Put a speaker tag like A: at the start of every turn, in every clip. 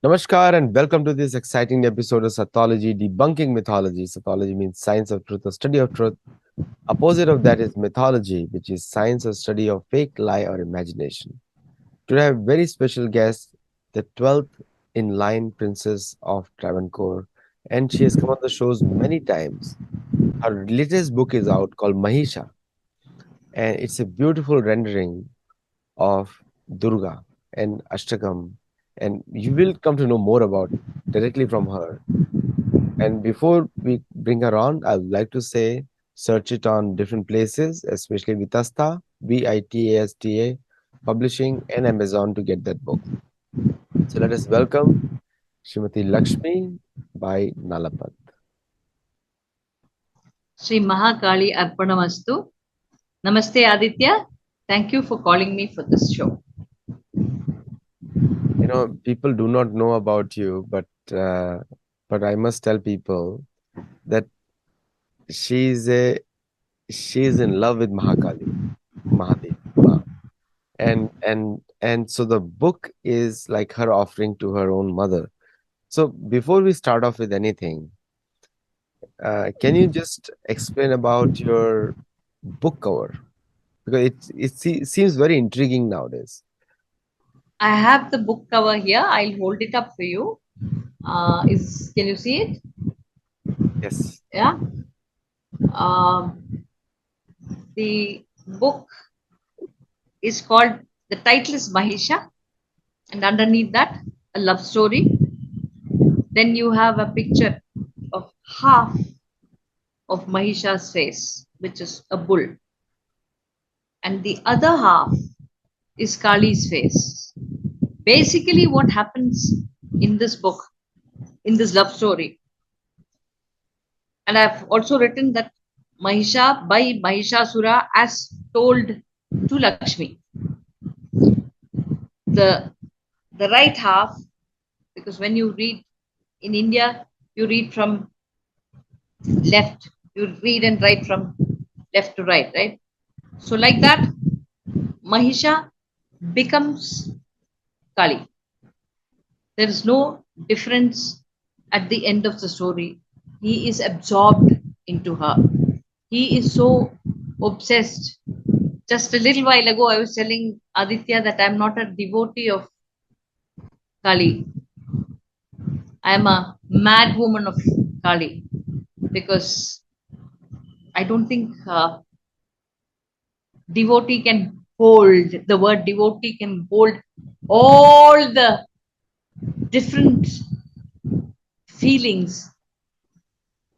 A: Namaskar and welcome to this exciting episode of Sattology, debunking mythology. Sattology means science of truth or study of truth. Opposite of that is mythology, which is science or study of fake, lie, or imagination. Today I have a very special guest, the 12th in line princess of Travancore, and she has come on the shows many times. Her latest book is out called Mahisha, and it's a beautiful rendering of Durga and Ashtakam, and you will come to know more about directly from her. And before we bring her on, I would like to say search it on different places, especially Vitasta, Vitasta, Publishing, and Amazon to get that book. So let us welcome Smt Lakshmi Bayi Nalapat.
B: Sri Mahakali Arpanamastu. Namaste Aditya. Thank you for calling me for this show.
A: People do not know about you, but I must tell people that she's in love with Mahadev. And so the book is like her offering to her own mother. So before we start off with anything, can you just explain about your book cover? Because it seems very intriguing nowadays.
B: I have the book cover here. I'll hold it up for you. Can you see it?
A: Yes.
B: Yeah. The book is called. The title is Mahisha, and underneath that, a love story. Then you have a picture of half of Mahisha's face, which is a bull, and the other half is Kali's face. Basically, what happens in this book, in this love story, and I've also written that Mahisha by Mahishasura as told to Lakshmi. The the right half, because when you read in India, you read from left, you read and write from left to right, right? So like that, Mahisha becomes Kali. There is no difference at the end of the story. He is absorbed into her. He is so obsessed. Just a little while ago, I was telling Aditya that I'm not a devotee of Kali. I am a mad woman of Kali because I don't think devotee can hold, the word devotee can hold all the different feelings,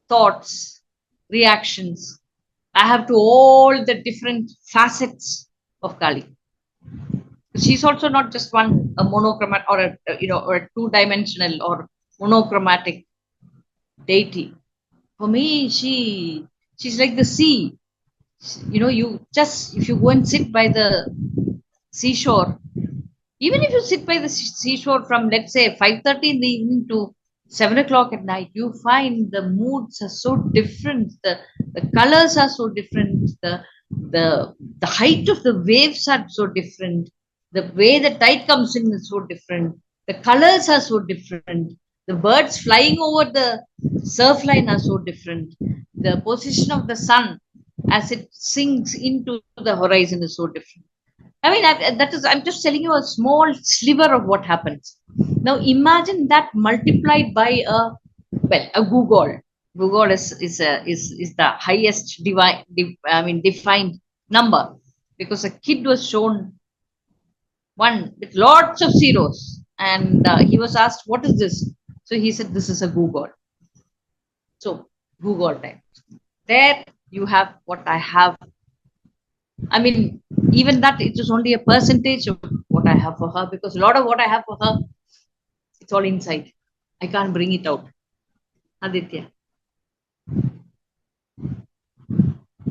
B: thoughts, reactions. I have to all the different facets of Kali. She's also not just one a monochromatic or or a two-dimensional or monochromatic deity. For me, she's like the sea. You just if you go and sit by the seashore, even if you sit by the seashore from let's say 5:30 in the evening to 7 o'clock at night, you find the moods are so different, the colors are so different, the height of the waves are so different, the way the tide comes in is so different, the colors are so different, the birds flying over the surf line are so different, the position of the sun as it sinks into the horizon is so different. I mean, I'm just telling you a small sliver of what happens. Now, imagine that multiplied by a Google. Google is the highest defined number because a kid was shown one with lots of zeros, and he was asked, "What is this?" So he said, "This is a Google." So Google time. There you have what I have. I mean, even that it is only a percentage of what I have for her because a lot of what I have for her, it's all inside. I can't bring it out. Aditya.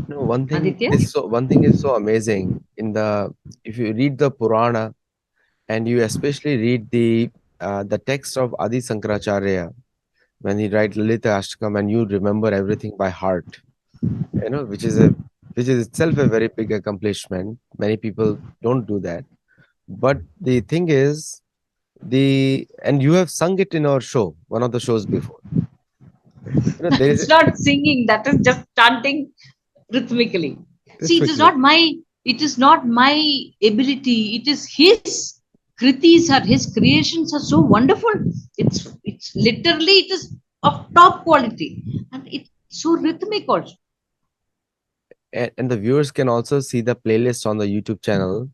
A: No, one thing
B: Aditya?
A: is so amazing if you read the Purana and you especially read the text of Adi Sankaracharya when he writes Lalita Ashtakam and you remember everything by heart, which is itself a very big accomplishment. Many people don't do that. But the thing is, The and you have sung it in our show, one of the shows before. There is
B: That's not singing, that is just chanting rhythmically. See, it is
A: rhythmically.
B: not my, it is not my ability, it is his. Kritis are his creations are so wonderful. It's literally, it is of top quality, and it's so rhythmic also.
A: And the viewers can also see the playlist on the YouTube channel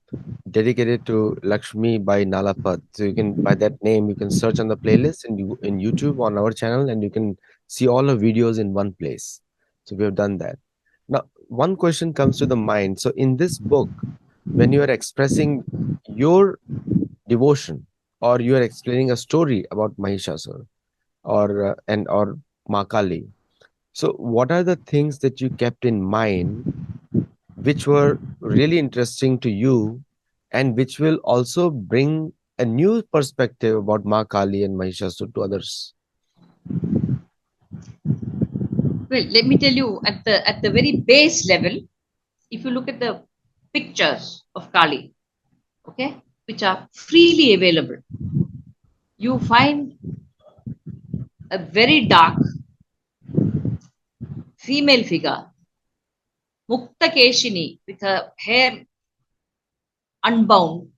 A: dedicated to Lakshmi Bayi Nalapat. So you can, by that name, you can search on the playlist in YouTube on our channel, and you can see all the videos in one place. So we have done that. Now, one question comes to the mind. So in this book, when you are expressing your devotion, or you are explaining a story about Mahishasur or Ma Kali, so what are the things that you kept in mind which were really interesting to you and which will also bring a new perspective about Ma Kali and Mahishasur to others?
B: Well, let me tell you, at the very base level, if you look at the pictures of Kali, okay, which are freely available, you find a very dark female figure, Mukta Keshini, with her hair unbound.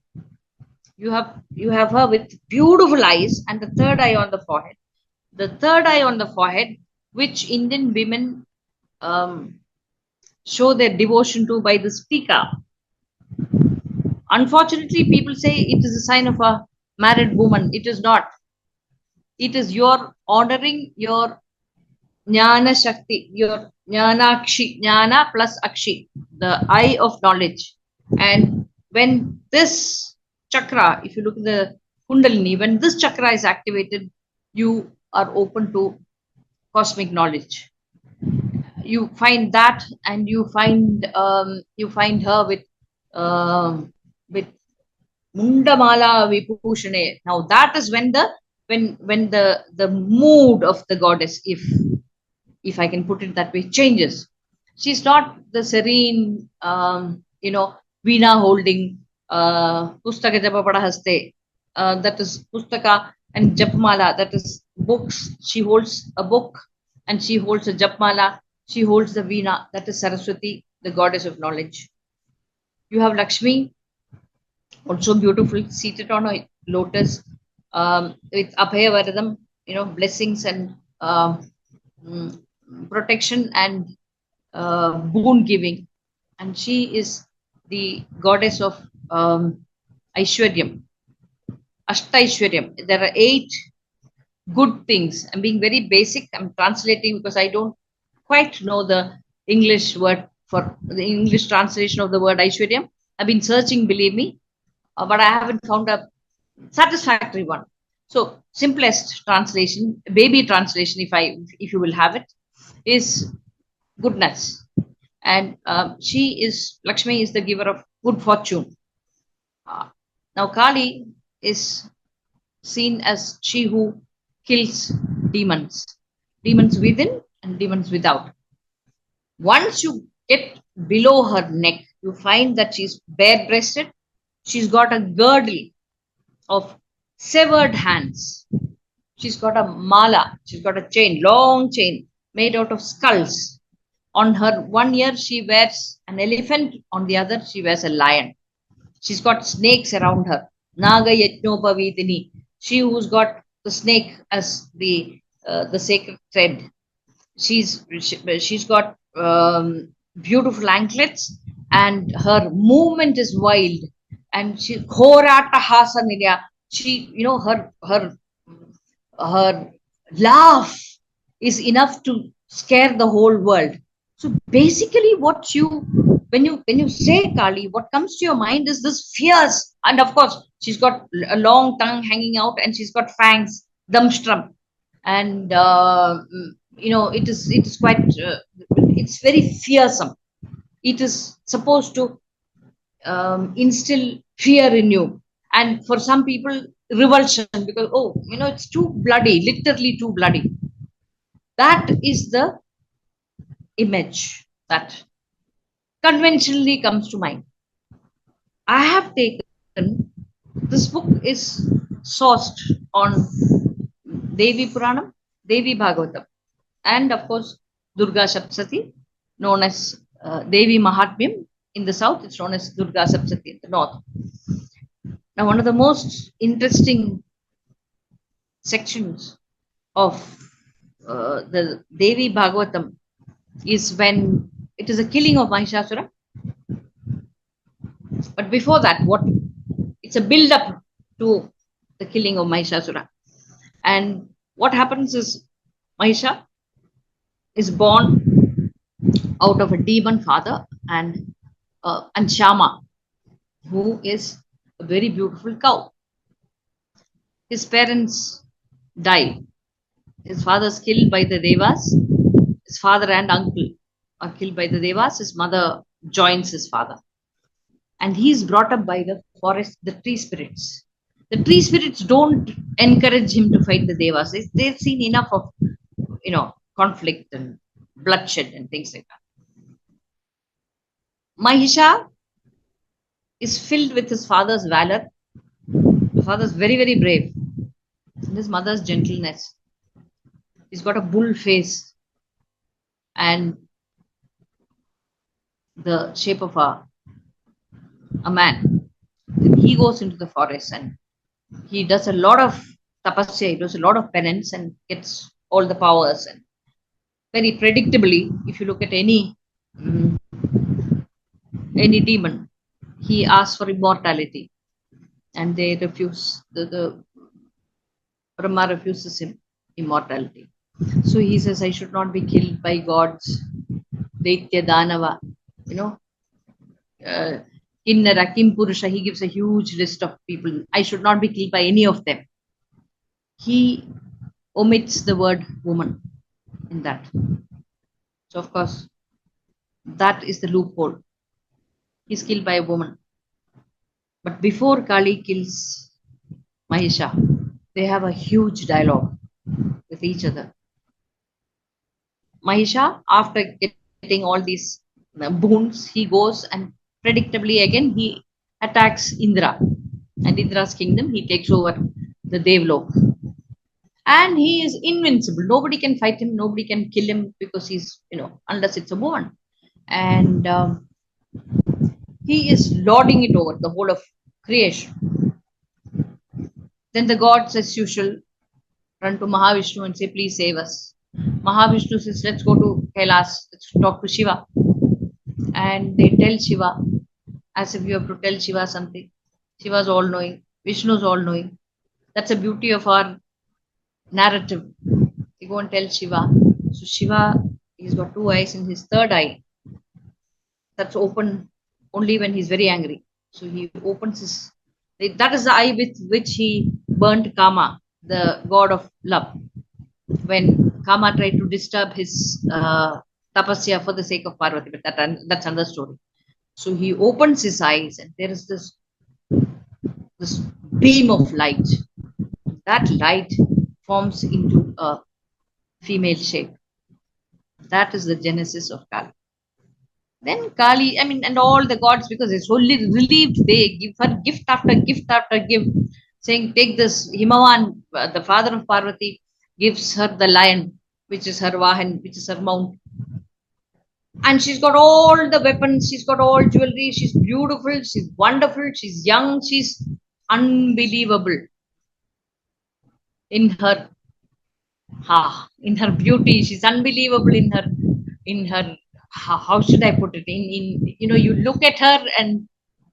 B: You have her with beautiful eyes and the third eye on the forehead. The third eye on the forehead, which Indian women um, show their devotion to by the speaker. Unfortunately, people say it is a sign of a married woman. It is not. It is your honoring your Jnana Shakti, your Jnanakshi, Jnana plus Akshi, the eye of knowledge. And when this chakra, if you look at the Kundalini, when this chakra is activated, you are open to cosmic knowledge. You find that, and you find her with Mundamala Vibhushane. Now that is when the mood of the goddess, if I can put it that way, changes. She's not the serene, Veena holding, Pustaka Japapada Haste, that is Pustaka, and Japmala, that is books. She holds a book and she holds a Japmala, she holds the Veena, that is Saraswati, the goddess of knowledge. You have Lakshmi, also beautiful, seated on a lotus, with Abhaya Varadam, blessings and mm, protection and boon giving. And she is the goddess of Aishwaryam, Ashtaishwaryam. There are 8 good things. I'm being very basic. I'm translating because I don't quite know the English word for the English translation of the word Aishwaryam. I've been searching, believe me, but I haven't found a satisfactory one. So simplest translation, baby translation, if you will have it, is goodness. And she is Lakshmi is the giver of good fortune. Uh, Now Kali is seen as she who kills demons, demons within and demons without. Once you get below her neck, you find that she's bare breasted. She's got a girdle of severed hands. She's got a mala. She's got a chain, long chain made out of skulls. On her one ear, she wears an elephant. On the other, she wears a lion. She's got snakes around her. Naga Yajnopavidini. She who's got the snake as the sacred thread. She's got beautiful anklets, and her movement is wild. And she Horata Hasanilya. She, her laugh is enough to scare the whole world. So basically, when you say Kali, what comes to your mind is this fierce, and of course, she's got a long tongue hanging out, and she's got fangs, damstram, and it is quite it's very fearsome. It is supposed to instill fear in you, and for some people, revulsion, because it's too bloody, literally too bloody. That is the image that conventionally comes to mind. I have taken this book is sourced on Devi Puranam, Devi Bhagavatam, and of course Durga Sapsati, known as Devi Mahatmyam. In the south, it's known as Durga Sapsati in the north. Now, one of the most interesting sections of the Devi Bhagavatam is when it is a killing of Mahishasura. But before that, what it's a build up to the killing of Mahishasura. And what happens is Mahisha is born out of a demon father and Shama, who is a very beautiful cow. His parents die. His father is killed by the Devas. His father and uncle are killed by the Devas. His mother joins his father. And he is brought up by the forest, the tree spirits. The tree spirits don't encourage him to fight the Devas. They've seen enough of, conflict and bloodshed and things like that. Mahisha is filled with his father's valor. His father is very, very brave. And his mother's gentleness. He's got a bull face and the shape of a man. Then he goes into the forest and he does a lot of tapasya, he does a lot of penance and gets all the powers. And very predictably, if you look at any demon, he asks for immortality and they refuse. The Brahma refuses him immortality. So he says, I should not be killed by gods, Daitya Danava, Kinnara, Kim Purusha. He gives a huge list of people. I should not be killed by any of them. He omits the word woman in that. So, of course, that is the loophole. He's killed by a woman. But before Kali kills Mahisha, they have a huge dialogue with each other. Mahisha, after getting all these boons, he goes and predictably again he attacks Indra and Indra's kingdom. He takes over the Devlok. And he is invincible. Nobody can fight him. Nobody can kill him because he's, unless it's a woman. And he is lording it over the whole of creation. Then the gods, as usual, run to Mahavishnu and say, please save us. Mahavishnu says, let's go to Kailas, let's talk to Shiva. And they tell Shiva, as if you have to tell Shiva something. Shiva's all knowing, Vishnu's all knowing. That's the beauty of our narrative. They go and tell Shiva. So Shiva, he's got two eyes in his third eye. That's open only when he's very angry. So he opens his, that is the eye with which he burnt Kama, the god of love. When Kama tried to disturb his tapasya for the sake of Parvati, but that's another story. So he opens his eyes and there is this beam of light. That light forms into a female shape. That is the genesis of Kali. Then Kali, and all the gods, because it's only relieved, they give her gift after gift after gift, saying, take this. Himavan, the father of Parvati, gives her the lion, which is her Vahan, which is her mount. And she's got all the weapons, she's got all jewelry, she's beautiful, she's wonderful, she's young, she's unbelievable in her beauty. She's unbelievable in her how should I put it? You look at her and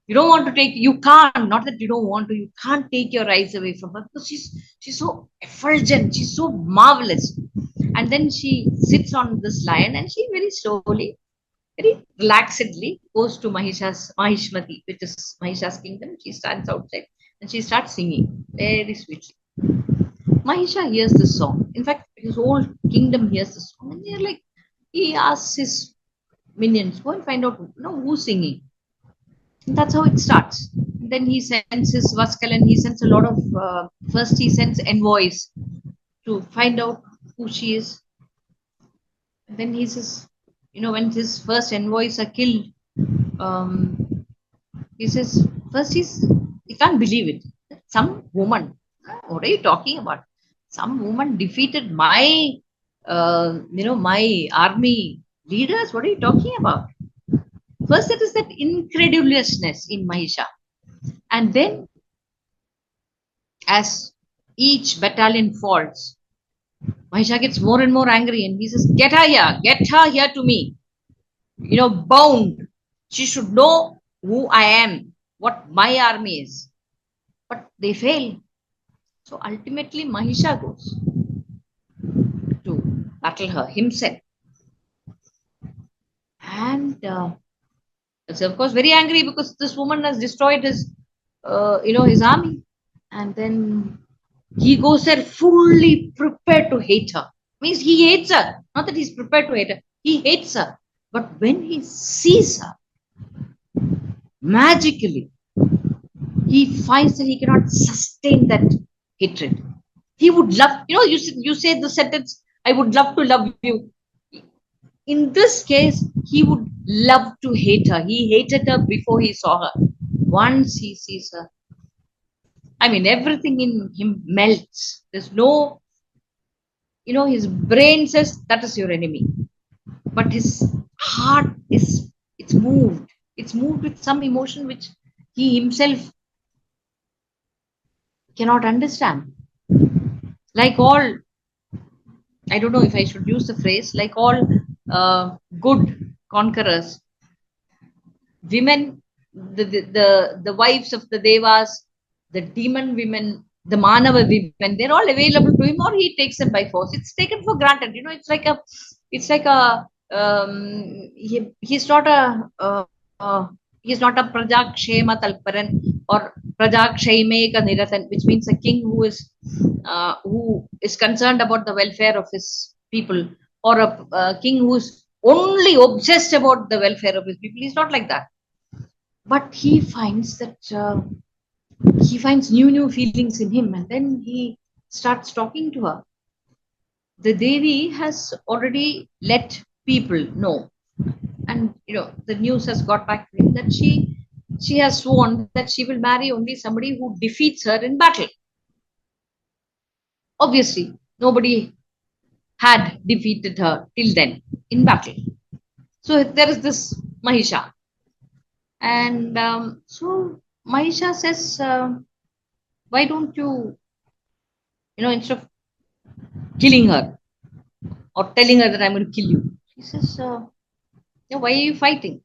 B: you don't want to take, you can't, not that you don't want to, you can't take your eyes away from her because she's so effulgent, she's so marvelous. And then she sits on this lion and she very slowly, very relaxedly goes to Mahishmati, which is Mahisha's kingdom. She stands outside and she starts singing very sweetly. Mahisha hears the song. In fact, his whole kingdom hears the song. And they're like, he asks his minions, go and find out who's singing. And that's how it starts. And then he sends his Vaskalan, he sends a lot of, first he sends envoys to find out who she is. And then he says, when his first envoys are killed, he says, first he can't believe it. Some woman, What are you talking about? Some woman defeated my, my army leaders. What are you talking about? First, it is that incredulousness in Mahisha. And then, as each battalion falls, Mahisha gets more and more angry and he says, get her here to me. Bound. She should know who I am, what my army is. But they fail. So ultimately, Mahisha goes to battle her himself. And is of course very angry because this woman has destroyed his army. And then he goes there fully prepared to hate her. Means he hates her. Not that he's prepared to hate her. He hates her. But when he sees her, magically, he finds that he cannot sustain that hatred. He would love, you say the sentence, I would love to love you. In this case, he would love to hate her. He hated her before he saw her. Once he sees her, I mean, everything in him melts. There's no, his brain says that is your enemy, but his heart is, it's moved. It's moved with some emotion which he himself cannot understand. Like all, I don't know if I should use the phrase, like all good conquerors, women, the wives of the devas, the demon women, the manava women, they're all available to him, or he takes them by force. It's taken for granted. He's not a prajakshema talparan or prajakshemeka niratan, which means a king who is concerned about the welfare of his people, or a king who's only obsessed about the welfare of his people. He's not like that. But he finds new feelings in him, and then he starts talking to her. The Devi has already let people know, and the news has got back to him that she has sworn that she will marry only somebody who defeats her in battle. Obviously, nobody had defeated her till then in battle. So there is this Mahisha, and so Mahisha says, why don't you, instead of killing her or telling her that I'm going to kill you, she says, why are you fighting?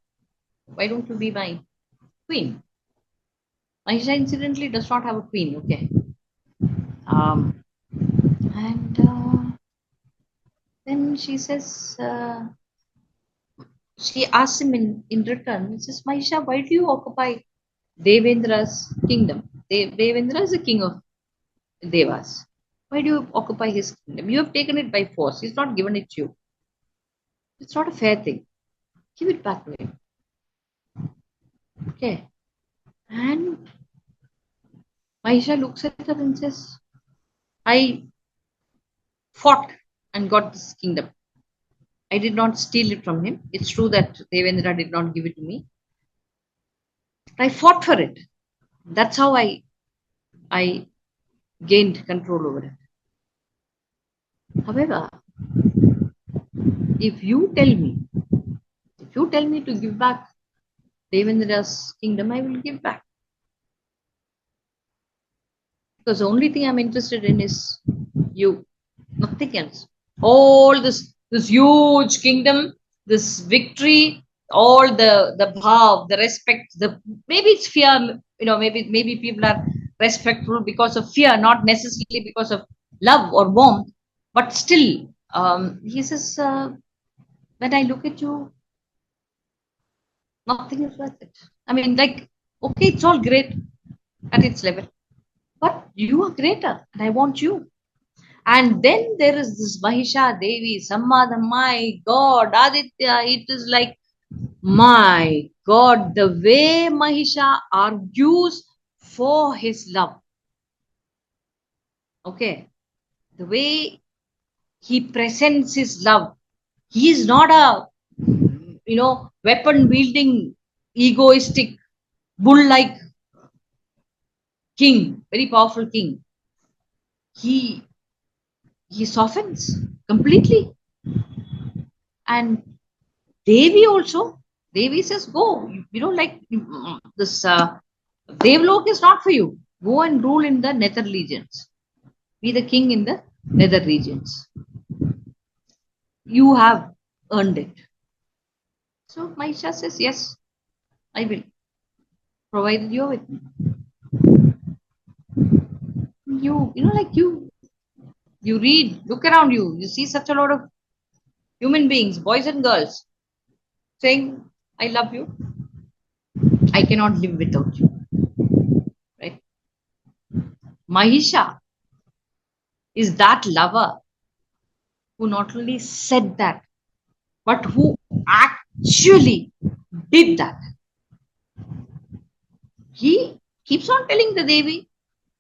B: Why don't you be my queen? Mahisha incidentally does not have a queen, okay? And then she says, she asks him in return, she says, Mahisha, why do you occupy Devendra's kingdom? Devendra is the king of Devas. Why do you occupy his kingdom? You have taken it by force. He's not given it to you. It's not a fair thing. Give it back to him. Okay. And Mahisha looks at her and says, I fought and got this kingdom. I did not steal it from him. It's true that Devendra did not give it to me. I fought for it. That's how I gained control over it. However, if you tell me to give back Devendra's kingdom, I will give back. Because the only thing I'm interested in is you, nothing else. All this huge kingdom, this victory, all the bhav, the respect, maybe it's fear, maybe people are respectful because of fear, not necessarily because of love or warmth, but still, he says, when I look at you, nothing is worth it. I mean, like, okay, it's all great at its level, but you are greater, and I want you. And then there is this Mahisha Devi, Sammadha, my God, Aditya, it is like, my God, the way Mahisha argues for his love. Okay, the way he presents his love. He is not a, weapon wielding, egoistic, bull like king, very powerful king. he he softens completely. And Devi also, Devi says, go. Like this Devlok is not for you. Go and rule in the nether regions. Be the king in the nether regions. You have earned it. So Mahisha says, yes, I will, provided you're with me. You read, look around you, you see such a lot of human beings, boys and girls, saying, I love you, I cannot live without you. Right? Mahisha is that lover who not only said that, but who actually did that. He keeps on telling the Devi,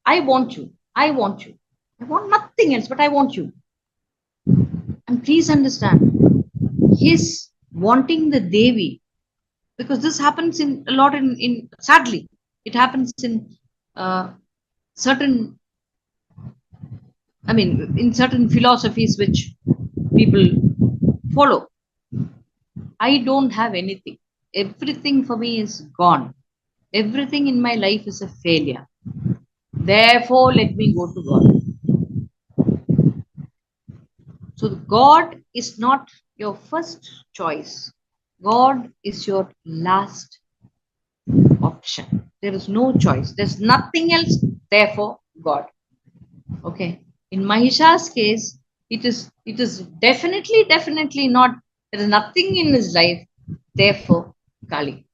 B: I want you, I want you. I want nothing else, but I want you. And please understand, his wanting the Devi, because this happens in a lot in sadly, it happens in certain, in certain philosophies which people follow. I don't have anything. Everything for me is gone. Everything in my life is a failure. Therefore, let me go to God. So, God is not your first choice. God is your last option. There is no choice. There's nothing else. Therefore, God. Okay. In Mahisha's case, it is definitely not. There is nothing in his life. Therefore, Kali.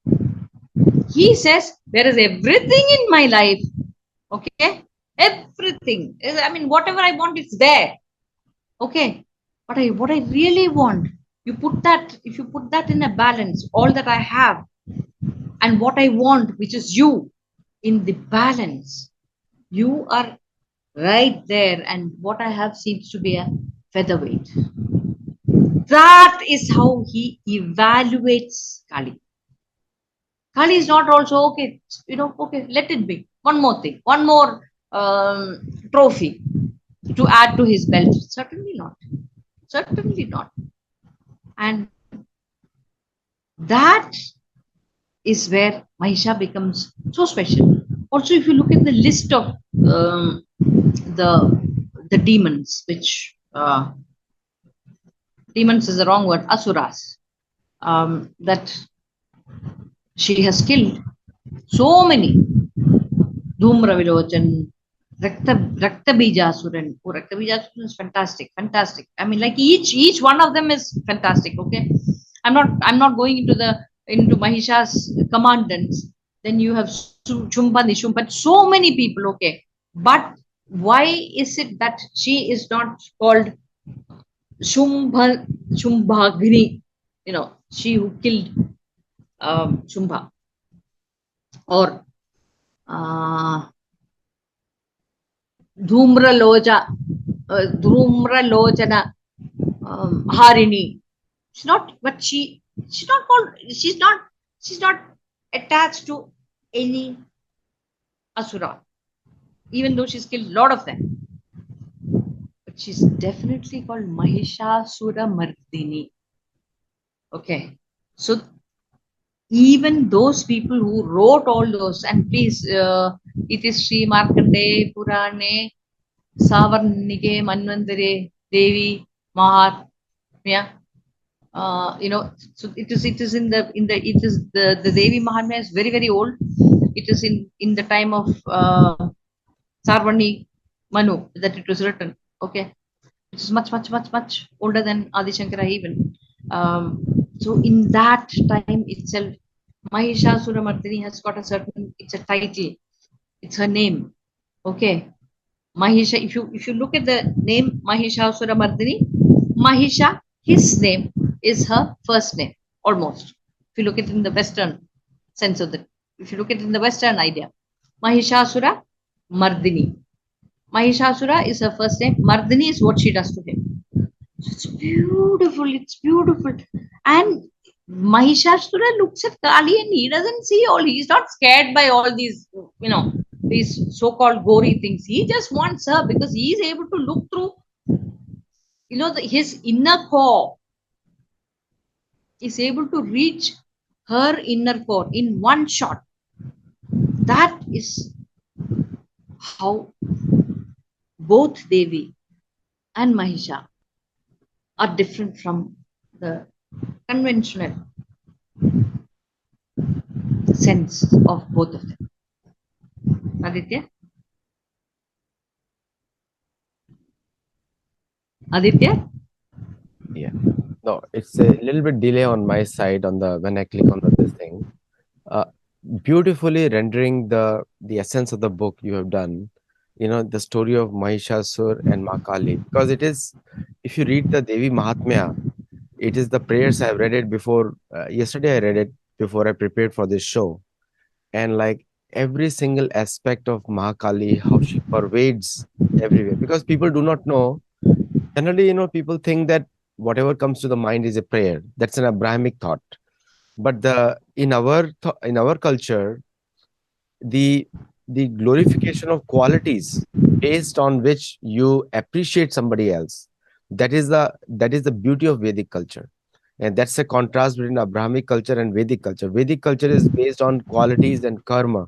B: He says there is everything in my life. Okay, everything. Whatever I want, it's there. Okay, but what I really want, you put that. If you put that in a balance, all that I have and what I want, which is you, in the balance, you are right there, and what I have seems to be a featherweight. That is how he evaluates Kali. Kali is not also okay, okay, let it be. One more thing, one more trophy to add to his belt. Certainly not. Certainly not. And that is where Mahisha becomes so special. Also, if you look at the list of the demons, which demons is the wrong word, asuras, that she has killed, so many. Dhumra Vilochan, Raktabijasuran. Oh, Raktabijasuran is fantastic, fantastic. Like each one of them is fantastic. Okay, I'm not going into Mahisha's commandants. Then you have Chumba Nishum, but so many people. Okay, but why is it that she is not called Shumbhagini? She who killed Shumbha, or Dhumraloja, Dhumralojana Harini. She's not, but she's not called. She's not attached to any asura, even though she's killed a lot of them. But she's definitely called Mahishasura Mardini. Okay, so even those people who wrote all those, and please, it is Sri Markande Purane Savarnike Manvandare Devi Mahatmya. So it is the Devi Mahatmya is very old. It is in the time of Sarvani Manu that it was written. Okay, it is much older than Adi Shankara even. So in that time itself, Mahishasura Mardini has got it's a title, it's her name. Okay, Mahisha. If you look at the name Mahishasura Mardini, Mahisha, his name is her first name, almost. If you look at it in the Western sense of it, if you look at it in the Western idea, Mahishasura Mardini. Mahishasura is her first name. Mardini is what she does to him. So it's beautiful. It's beautiful. And Mahishasura looks at Kali and he doesn't see all. He's not scared by all these, these so-called gory things. He just wants her because he is able to look through, his inner core, is able to reach her inner core in one shot. That is how both Devi and Mahisha are different from the conventional sense of both of them. Aditya? Aditya?
A: Yeah. No, it's a little bit delay on my side on the when I click on this thing. Uh, Beautifully rendering the essence of the book you have done. The story of Mahishasur and Ma Kali, because it is, if you read the Devi Mahatmya, it is the prayers. I've read it before. Yesterday I read it before I prepared for this show, and like every single aspect of Mahakali, how she pervades everywhere. Because people do not know. Generally, people think that whatever comes to the mind is a prayer. That's an Abrahamic thought. But in our culture, the the glorification of qualities based on which you appreciate somebody else, that is the beauty of Vedic culture. And that's a contrast between Abrahamic culture and Vedic culture. Vedic culture is based on qualities and karma,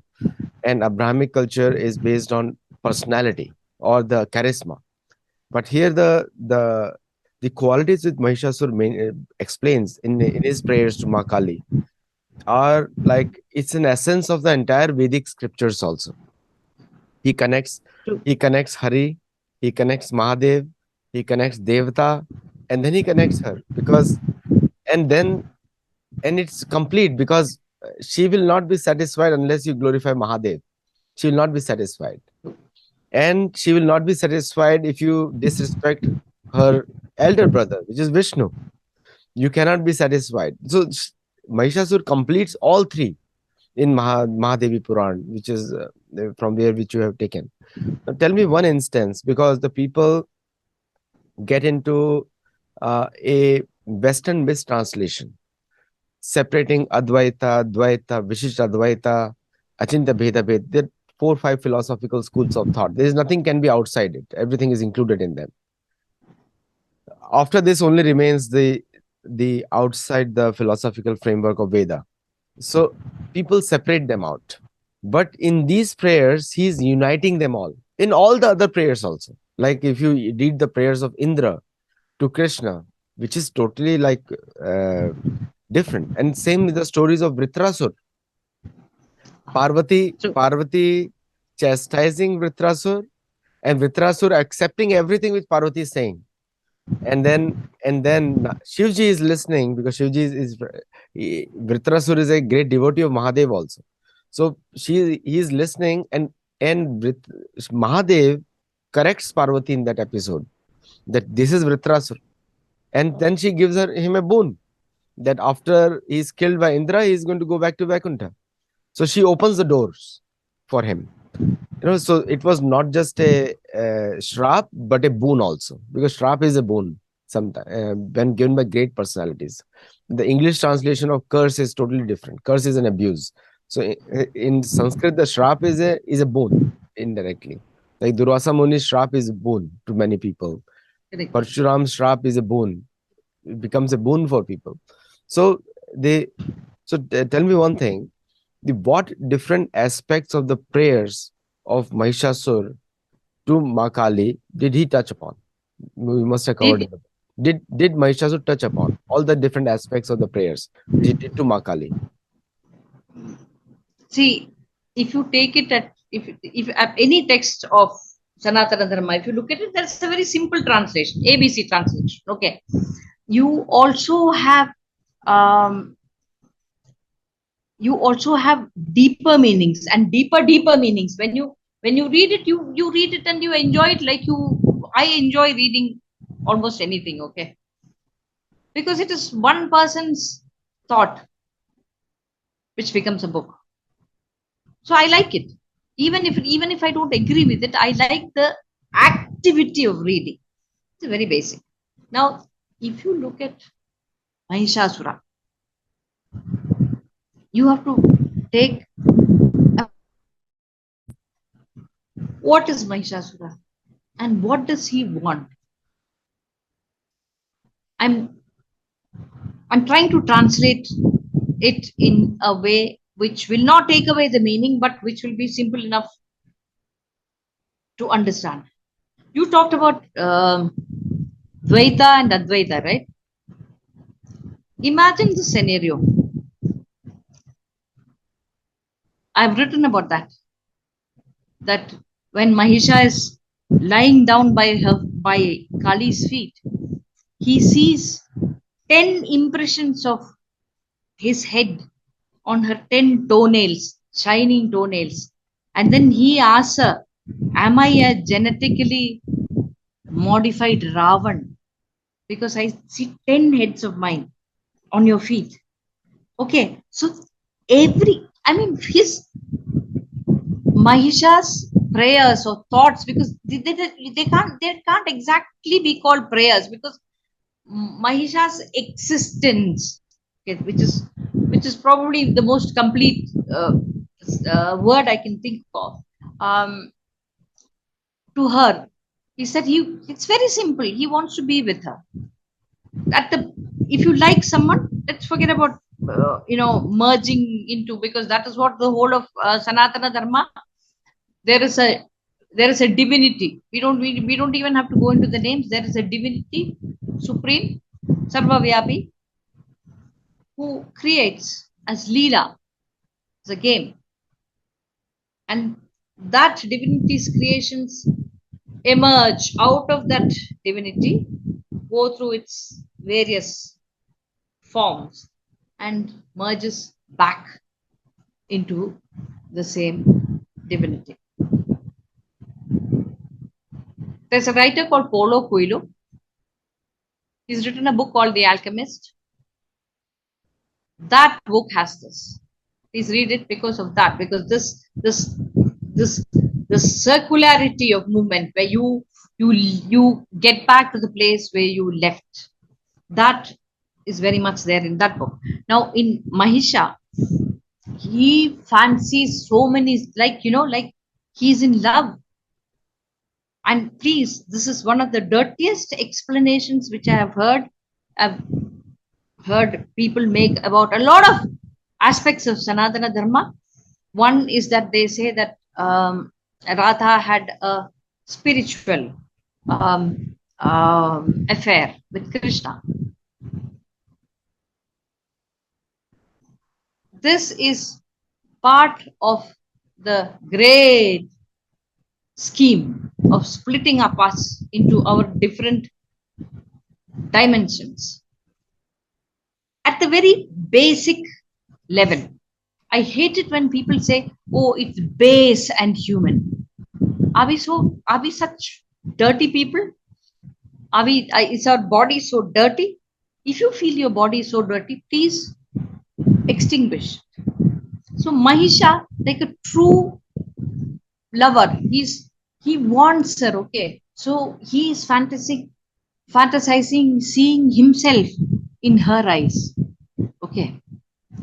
A: and Abrahamic culture is based on personality or the charisma. But here the qualities with Mahishasur explains in his prayers to Ma Kali are like it's an essence of the entire Vedic scriptures also. He connects
B: True.
A: he connects Hari, he connects Mahadev, he connects Devata, and then he connects her because and then and it's complete because she will not be satisfied unless you glorify Mahadev. She will not be satisfied. And she will not be satisfied if you disrespect her elder brother, which is Vishnu. You cannot be satisfied. So Mahishasur completes all three in Mahadevi Puran, which is from where which you have taken. Now, tell me one instance, because the people get into a Western mistranslation, separating Advaita, Dvaita, Vishishta Advaita, Achinta Bheda Bhed. There are 4 or 5 philosophical schools of thought. There is nothing can be outside it. Everything is included in them. After this, only remains the outside the philosophical framework of Veda. So people separate them out. But in these prayers, he's uniting them all. In all the other prayers also. Like if you read the prayers of Indra to Krishna, which is totally like uh, different. And same with the stories of Vritrasur.
B: True.
A: Parvati chastising Vritrasur, and Vritrasur accepting everything which Parvati is saying. And then Shivji is listening because Shivji Vritrasur is a great devotee of Mahadev also. So he is listening, and Mahadev corrects Parvati in that episode that this is Vritrasur, and then she gives him a boon that after he is killed by Indra, he is going to go back to Vaikuntha. So she opens the doors for him. So it was not just a shrap, but a boon also, because shrap is a boon sometimes when given by great personalities. The English translation of curse is totally different. Curse is an abuse. So in Sanskrit, the shrap is a boon indirectly. Like Durvasa Muni's shrap is a boon to many people.
B: Correct.
A: Parshuram's shrap is a boon. It becomes a boon for people. So they. So tell me one thing: what different aspects of the prayers of Mahishasur to Ma Kali did he touch upon? We must have covered
B: Did
A: it. Did Mahishasur touch upon all the different aspects of the prayers which he did to Ma Kali?
B: see, if you take it at if at any text of Sanatana Dharma, if you look at it, that's a very simple translation, ABC translation. Okay. You also have um, deeper meanings and deeper meanings. When you read it, you read it and you enjoy it like I enjoy reading almost anything, okay? Because it is one person's thought which becomes a book. So I like it. Even if I don't agree with it, I like the activity of reading. It's very basic. Now, if you look at Mahishasura, you have to take a What is Mahishasura? And what does he want? I'm I'm trying to translate it in a way which will not take away the meaning, but which will be simple enough to understand. You talked about Dvaita and Advaita, right? Imagine the scenario. I've written about that. That when Mahisha is lying down by Kali's feet, he sees 10 impressions of his head on her 10 toenails, shining toenails. And then he asks her, am I a genetically modified Ravan? Because I see 10 heads of mine on your feet. Okay, so his Mahisha's prayers or thoughts, because they can't exactly be called prayers, because Mahisha's existence, okay, which is probably the most complete word I can think of. Um, to her, he said it's very simple. He wants to be with her. At the If you like someone, let's forget about merging into, because that is what the whole of Sanatana Dharma. There is a divinity. We don't even have to go into the names. There is a divinity, supreme, Sarvavyapi, who creates as Leela, as a game. And that divinity's creations emerge out of that divinity, go through its various forms, and merges back into the same divinity. There's a writer called Paulo Coelho. He's written a book called The Alchemist. That book has this. Please read it because of that, because this the circularity of movement, where you get back to the place where you left, that is very much there in that book. Now in Mahisha, he fancies so many, like he's in love. And please, this is one of the dirtiest explanations which I have heard. I've heard people make about a lot of aspects of Sanatana Dharma. One is that they say that Radha had a spiritual affair with Krishna. This is part of the great scheme of splitting up us into our different dimensions. At the very basic level, I hate it when people say, oh, it's base and human. Are we such dirty people? Is our body so dirty? If you feel your body is so dirty, please extinguish. So Mahisha, like a true lover, he wants her, okay. So he is fantasizing, seeing himself in her eyes. Okay.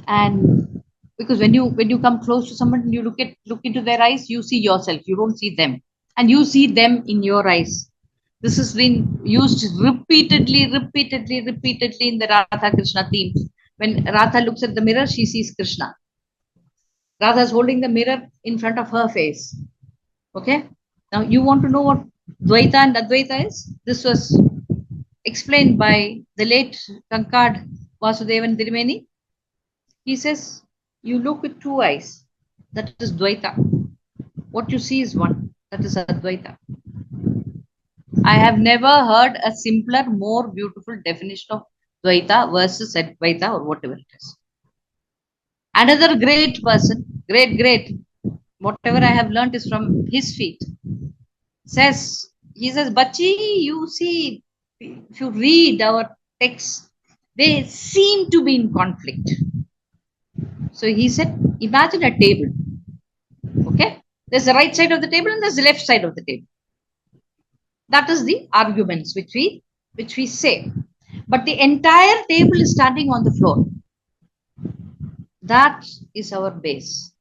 B: And because when you come close to someone and you look into their eyes, you see yourself, you don't see them, and you see them in your eyes. This has been used repeatedly in the Radha Krishna themes. When Radha looks at the mirror, she sees Krishna. Radha is holding the mirror in front of her face. Okay. Now you want to know what Dvaita and Advaita is? This was explained by the late Kankad Vasudevan Dirmeni. He says, you look with two eyes. That is Dvaita. What you see is one. That is Advaita. I have never heard a simpler, more beautiful definition of Dvaita versus Advaita, or whatever it is. Another great person, great, whatever I have learned is from his feet, he says, Bachi, you see, if you read our texts, they seem to be in conflict. So he said, imagine a table. Okay? There's the right side of the table and there's the left side of the table. That is the arguments which we say. But the entire table is standing on the floor. That is our base.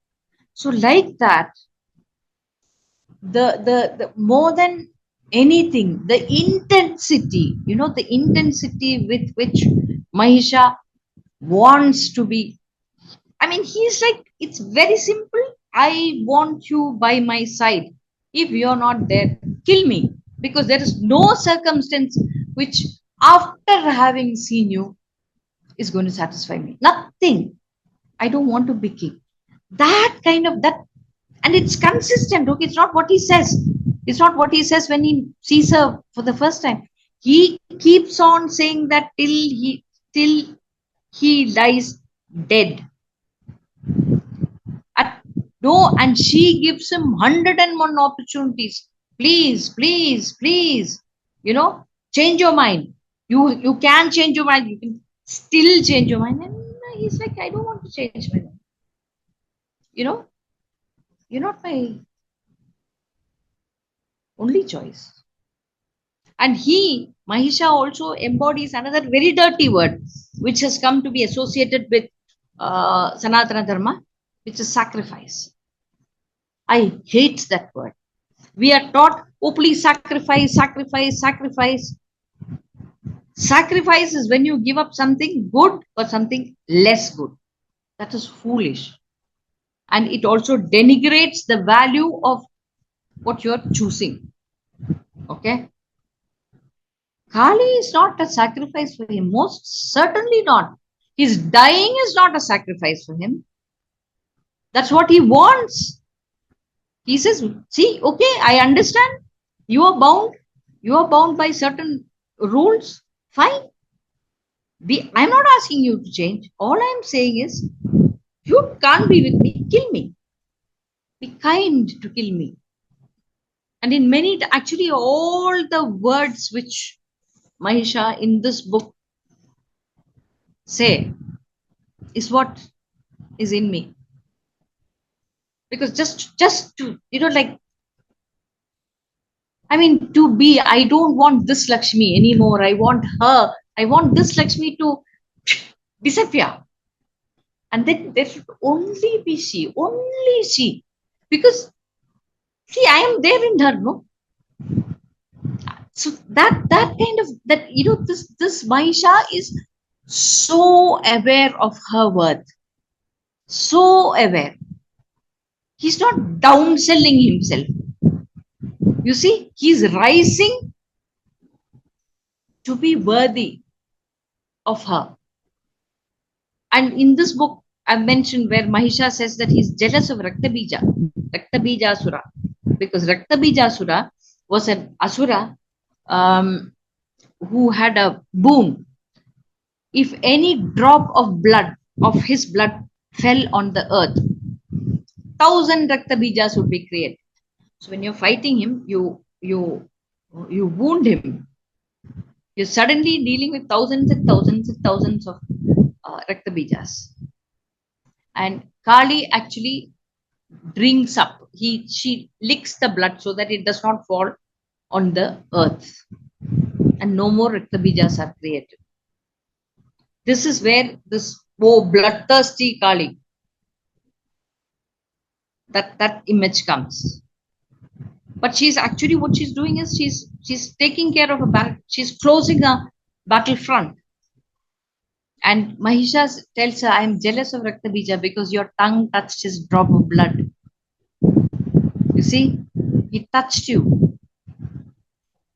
B: So like that, the more than anything, the intensity, the intensity with which Mahisha wants to be. I mean, he's like, it's very simple. I want you by my side. If you're not there, kill me. Because there is no circumstance which, after having seen you, is going to satisfy me. Nothing. I don't want to be king. That kind of that, and it's consistent. Okay, it's not what he says. It's not what he says when he sees her for the first time. He keeps on saying that till he lies dead. At, no, and she gives him 101 opportunities. Please, please, please, change your mind. You can change your mind. You can still change your mind. And he's like, I don't want to change my mind. You know, you're not my only choice. And Mahisha also embodies another very dirty word, which has come to be associated with Sanatana Dharma, which is sacrifice. I hate that word. We are taught, oh, please sacrifice, sacrifice, sacrifice. Sacrifice is when you give up something good for something less good. That is foolish. And it also denigrates the value of what you are choosing. Okay? Kali is not a sacrifice for him. Most certainly not. His dying is not a sacrifice for him. That's what he wants. He says, see, okay, I understand. You are bound. You are bound by certain rules. Fine. I'm not asking you to change. All I'm saying is, you can't be with me. Kill me. Be kind to kill me. And in many, actually, all the words which Mahisha in this book say is what is in me. Because just to, like, I mean, to be, I don't want this Lakshmi anymore. I want her. I want this Lakshmi to disappear. And then there should only be she, only she. Because, see, I am there in her, no? So that kind of, that, this Mahisha is so aware of her worth. So aware. He's not downselling himself. You see, he's rising to be worthy of her. And in this book, I've mentioned where Mahisha says that he's jealous of Raktabija Asura, because Raktabija Asura was an Asura who had a boon. If any drop of blood, of his blood, fell on the earth, 1,000 Raktabijas would be created. So when you're fighting him, you wound him. You're suddenly dealing with thousands and thousands and thousands of Raktabijas. And Kali actually drinks up. She licks the blood so that it does not fall on the earth. And no more Raktabijas are created. This is where this bloodthirsty Kali, that image comes. But she's actually, what she's doing is she's taking care of a battle. She's closing a battlefront. And Mahisha tells her, I am jealous of Raktabija because your tongue touched his drop of blood. You see, he touched you.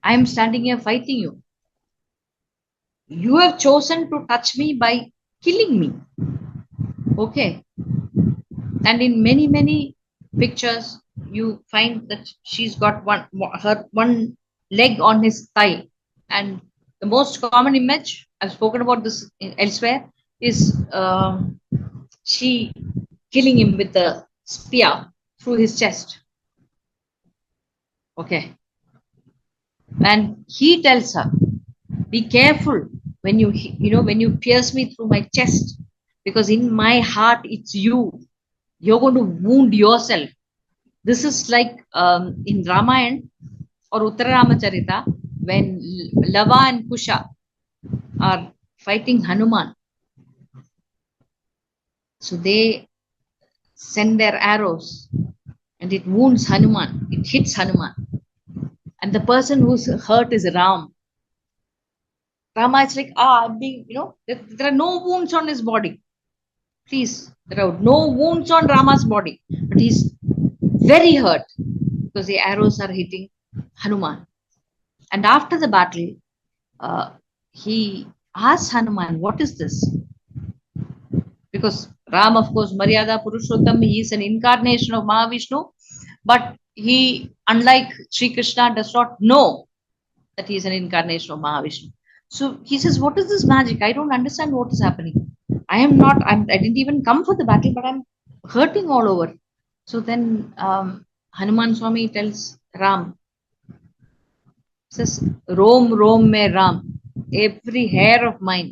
B: I am standing here fighting you. You have chosen to touch me by killing me. Okay. And in many, many pictures, you find that she's got her one leg on his thigh. And the most common image, I've spoken about this elsewhere, is she killing him with a spear through his chest. Okay. And he tells her, be careful when when you pierce me through my chest, because in my heart it's you. You're going to wound yourself. This is like in Ramayana or Uttara Ramacharita, when Lava and Kusha are fighting Hanuman. So they send their arrows and it wounds Hanuman. It hits Hanuman, and the person who's hurt is Ram. Rama is like, I'm being, there are no wounds on his body. Please, there are no wounds on Rama's body, but he's very hurt because the arrows are hitting Hanuman. And after the battle, uh, he asks Hanuman, "What is this?" Because Ram, of course, Maryada Purushottam, he is an incarnation of Mahavishnu, but he, unlike Sri Krishna, does not know that he is an incarnation of Mahavishnu. So he says, "What is this magic? I don't understand what is happening. I didn't even come for the battle, but I'm hurting all over." So then Hanuman Swami tells Ram, says, "Rom, Rom, me Ram. Every hair of mine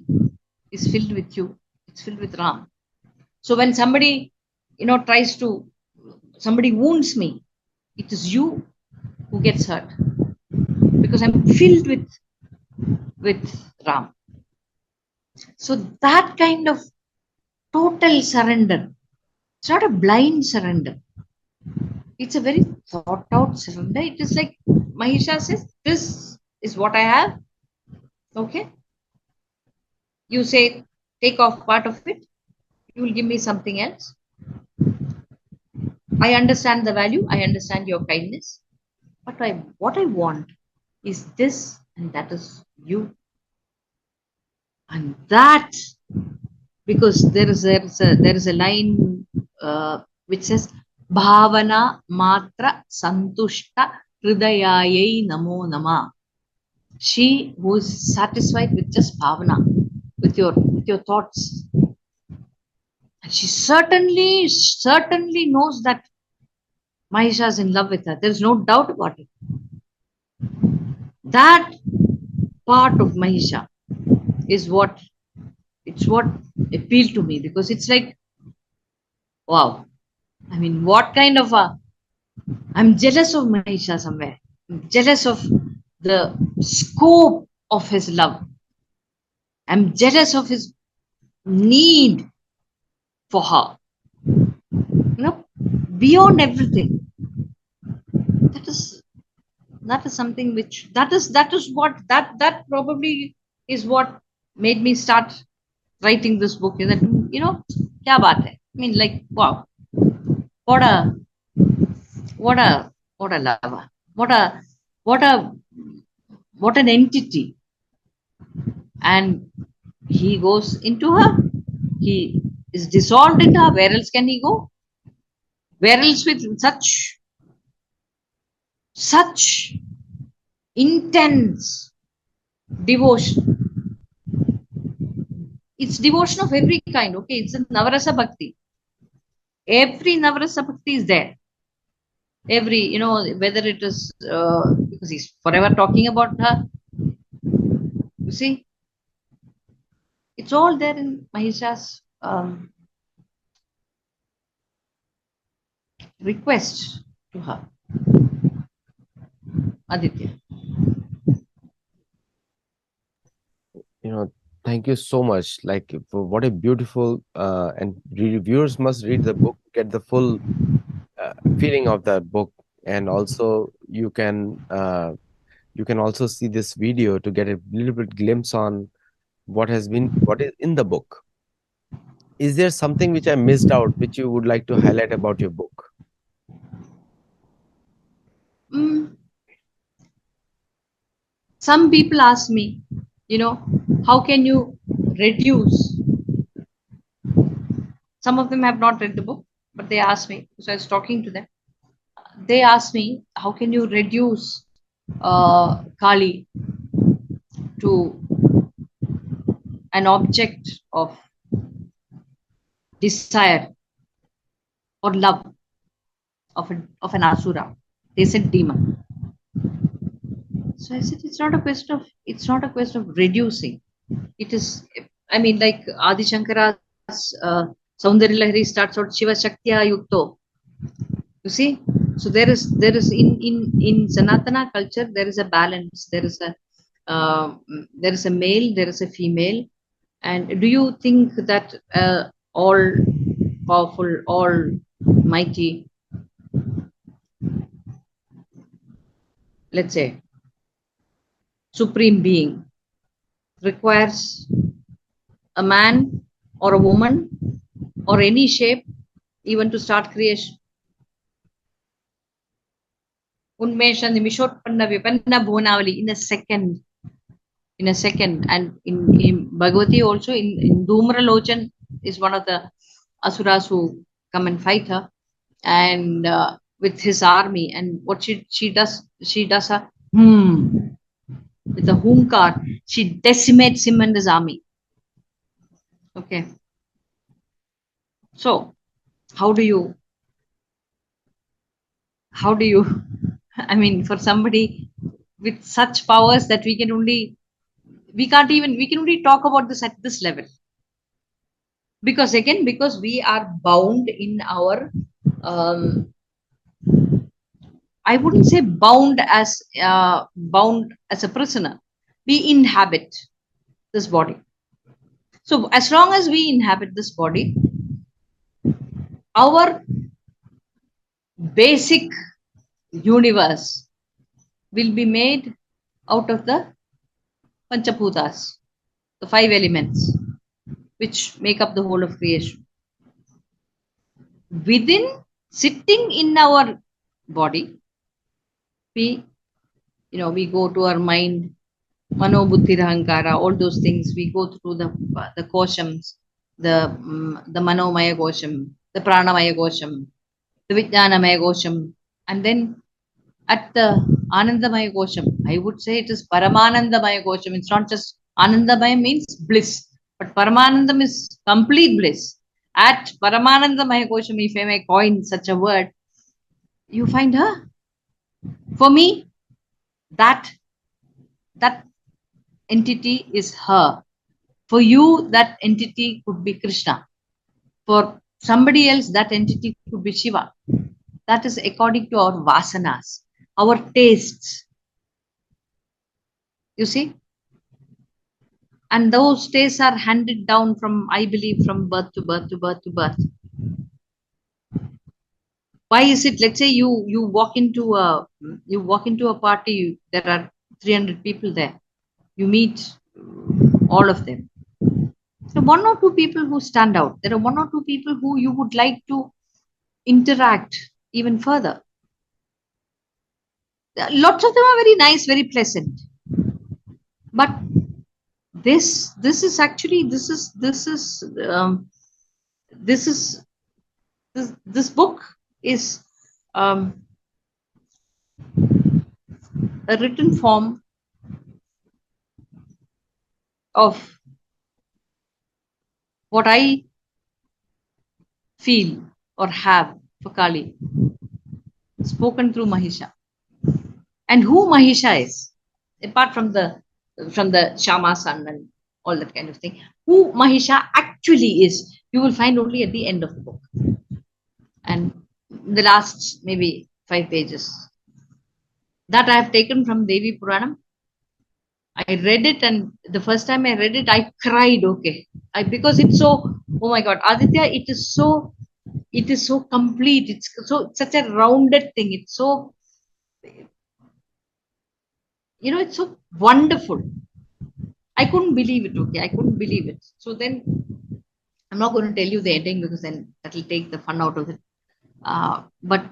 B: is filled with you. It's filled with Ram." So when somebody, somebody wounds me, it is you who gets hurt because I'm filled with Ram. So that kind of total surrender. It's not a blind surrender. It's a very thought out surrender. It is like Mahisha says, "This is what I have." Okay. You say, take off part of it. You will give me something else. I understand the value. I understand your kindness. But what I want is this, and that is you. And that, because there is a line which says, Bhavana Matra Santushta Hridayayai Namo Nama. She who is satisfied with just bhavana, with your thoughts. And she certainly knows that Mahisha is in love with her. There's no doubt about it. That part of Mahisha is what appealed to me, because it's like, wow. I mean, what kind of I'm jealous of Mahisha somewhere. I'm jealous of the scope of his love. I'm jealous of his need for her. Beyond everything. That is something which that is what that probably is what made me start writing this book. Is that, kya baat hai? I mean, like, wow, what a what a what a lover, what a what a what an entity. And he goes into her. He is dissolved in her. Where else can he go? Where else with such intense devotion? It's devotion of every kind. Okay, it's a Navarasa Bhakti. Every Navarasa Bhakti is there. Every, whether it is because he's forever talking about her. You see, it's all there in Mahisha's request to her. Aditya.
A: Thank you so much. Like, for what a beautiful and reviewers must read the book, get the full feeling of that book, and also you can also see this video to get a little bit glimpse on what is in the book. Is there something which I missed out, which you would like to highlight about your book?
B: Mm, some people ask me, how can you reduce? Some of them have not read the book, but they asked me, so I was talking to them. They asked me, how can you reduce Kali to an object of desire or love of an asura? They said demon. So I said, it's not a question of reducing. It is, I mean, like Adi Shankara's Saundarya Lahari starts out Shiva Shaktya Yukto. You see, so there is in Sanatana culture, there is a balance. There is a male, there is a female. And do you think that all powerful, all mighty let's say, supreme being requires a man or a woman or any shape even to start creation. Unmesha Nimishotpanna Vipanna Bhunavali in a second. And in Bhagavati also, in Dhumra Lochan is one of the asuras who come and fight her, and with his army. And what she does a with a hunkar, she decimates him and his army. Okay, so how do you how do you I mean, for somebody with such powers that we can only talk about this at this level, because again, because we are bound in our um, I wouldn't say bound as a prisoner. We inhabit this body. So as long as we inhabit this body, our basic universe will be made out of the Panchaputas, the five elements, which make up the whole of creation. Within, sitting in our body, we, we go to our mind, mano, buddhi, rahankara, all those things. We go through the koshams, the manomaya kosham, the pranamaya kosham, the vijnanamaya kosham, and then at the Anandamaya Kosham, I would say it is Paramanandamaya Kosham. It's not just Anandamaya means bliss, but Paramanandam is complete bliss. At Paramanandamaya Kosham, if I may coin such a word, you find her. For me, that that entity is her. For you, that entity could be Krishna. For somebody else, that entity could be Shiva. That is according to our vasanas, our tastes. You see? And those tastes are handed down from, I believe, from birth to birth to birth to birth. Why is it? Let's say you walk into a party. There are 300 people there. You meet all of them. So one or two people who stand out. There are one or two people who you would like to interact even further. Lots of them are very nice, very pleasant. But this is actually this book is a written form of what I feel or have for Kali, spoken through Mahisha. And who Mahisha is, apart from the Shama son and all that kind of thing, who Mahisha actually is, you will find only at the end of the book. And the last maybe 5 pages. That I have taken from Devi Puranam. I read it, and the first time I read it, I cried. Okay, because it's so. Oh my God, Aditya! It is so complete. It's such a rounded thing. It's so, it's so wonderful. I couldn't believe it. Okay, I couldn't believe it. So then, I'm not going to tell you the ending because then that will take the fun out of it. But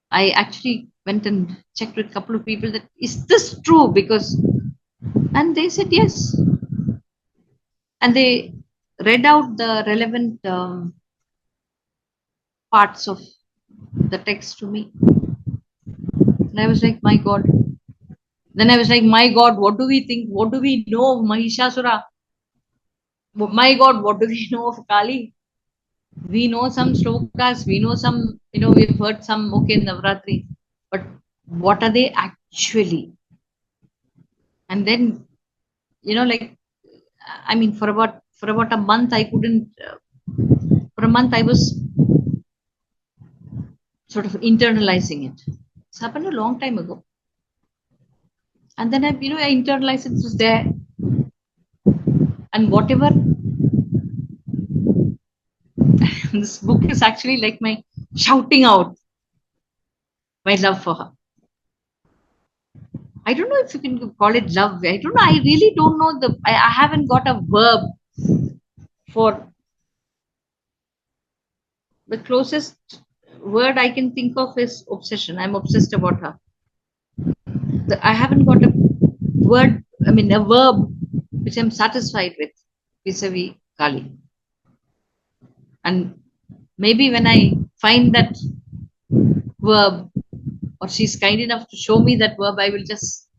B: I actually went and checked with a couple of people that is this true, because, and they said yes, and they read out the relevant parts of the text to me, and I was like, my God. Then I was like, my God, what do we think? What do we know of Mahishasura? My God, what do we know of Kali? We know some shlokas, we know some, we've heard some, okay, Navratri, but what are they actually? And then, like, I mean, for about a month, I couldn't, for a month, I was sort of internalizing it. It's happened a long time ago. And then I internalized it, was there. And whatever, this book is actually like my shouting out my love for her. I don't know if you can call it love. I don't know. I really don't know I haven't got a verb for the closest word I can think of is obsession. I'm obsessed about her. I haven't got a word. I mean, a verb which I'm satisfied with vis-a-vis Kali. And maybe when I find that verb, or she's kind enough to show me that verb, I will just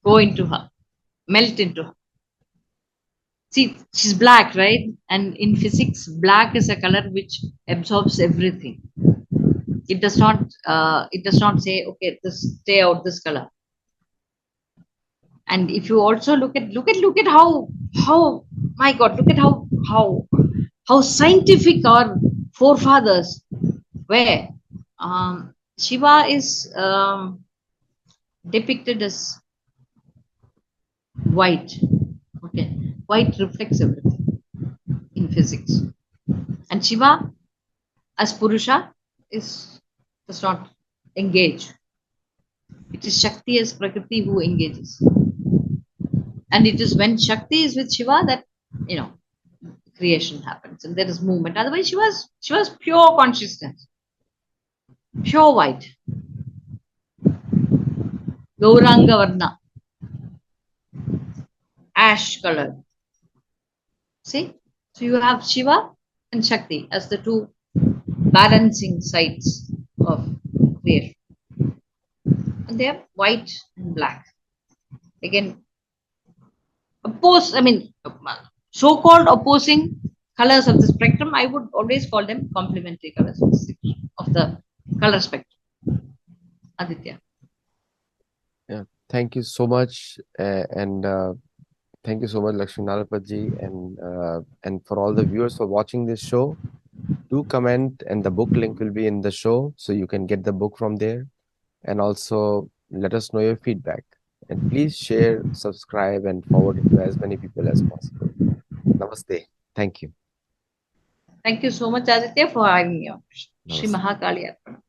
B: go into her, melt into her. See, she's black, right? And in physics, black is a color which absorbs everything. It does not say, okay, this stay out this color. And if you also look at how my God, look at how scientific our forefathers were. Shiva is depicted as white. Okay, white reflects everything in physics, and Shiva as Purusha is does not engage. It is Shakti as Prakriti who engages, and it is when Shakti is with Shiva that you know creation happens and there is movement. Otherwise, she was pure consciousness, pure white, Gauranga Varna, ash color. See, so you have Shiva and Shakti as the two balancing sides of creation, and they are white and black. Again, so-called opposing colors of the spectrum. I would always call them complementary colors of the color spectrum. Aditya.
A: Yeah, thank you so much, and thank you so much, Lakshmi Nalapat ji, and for all the viewers for watching this show. Do comment, and the book link will be in the show, so you can get the book from there. And also let us know your feedback. And please share, subscribe, and forward it to as many people as possible. Namaste. Thank you.
B: Thank you so much, Aditya, for having me on. Shri
A: Namaste.
B: Mahakali Arpana.